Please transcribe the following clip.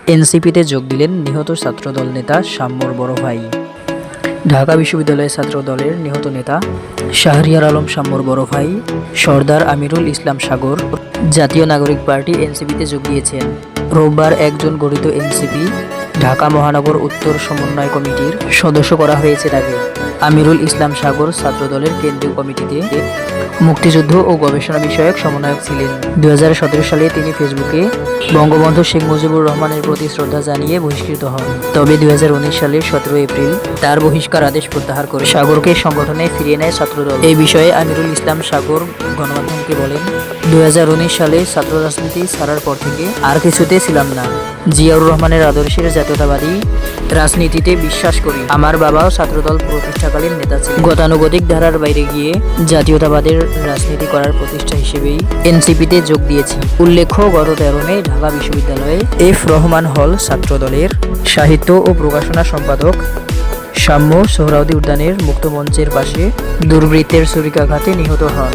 এনসিপিতে যোগ দিলেন নিহত ছাত্রদল নেতা শাম্মুর বড় ভাই। ঢাকা বিশ্ববিদ্যালয়ের ছাত্র দলের নিহত নেতা শাহরিয়ার আলম শাম্মুর বড় ভাই সরদার আমিরুল ইসলাম সাগর জাতীয় নাগরিক পার্টি এনসিপিতে যোগ দিয়েছেন। রোববার ১ জন গঠিত এনসিপি ঢাকা মহানগর উত্তর সমন্বয় কমিটির সদস্য করা হয়েছে তাকে। আমিরুল ইসলাম সাগর ছাত্রদলের কেন্দ্রীয় কমিটিতে মুক্তিযুদ্ধ ও গবেষণা বিষয়ক সমন্বয়ক ছিলেন। ২০১৭ সালে তিনি ফেসবুকে বঙ্গবন্ধু শেখ মুজিবুর রহমানের প্রতি শ্রদ্ধা জানিয়ে বহিষ্কৃত হন। তবে ২০১৯ সালের ১৭ এপ্রিল তার বহিষ্কার আদেশ প্রত্যাহার করে সাগরকে সংগঠনে ফিরিয়ে নেয় ছাত্রদল। এই বিষয়ে আমিরুল ইসলাম সাগর গণমাধ্যমকে বলেন, ২০১৯ সালে ছাত্র রাজনীতি ছাড়ার পর থেকে আর কিছুতে ছিলাম না। জিয়াউর রহমানের আদর্শের জাতীয়তাবাদী রাজনীতিতে বিশ্বাস করি। আমার বাবাও ছাত্রদল প্রতিষ্ঠাকালীন নেতা ছিলেন। গতানুগতিক ধারার বাইরে গিয়ে জাতীয়তাবাদের রাজনীতি করার প্রতিষ্ঠা হিসেবেই এনসিপিতে যোগ দিয়েছি। উল্লেখ্য, গত ১৩ মে ঢাকা বিশ্ববিদ্যালয়ে এফ রহমান হল ছাত্রদলের সাহিত্য ও প্রকাশনা সম্পাদক শাম্মু সোহরাওয়ার্দী উদ্যানের মুক্ত মঞ্চের পাশে দুর্বৃত্তের ছুরিকাঘাতে নিহত হন।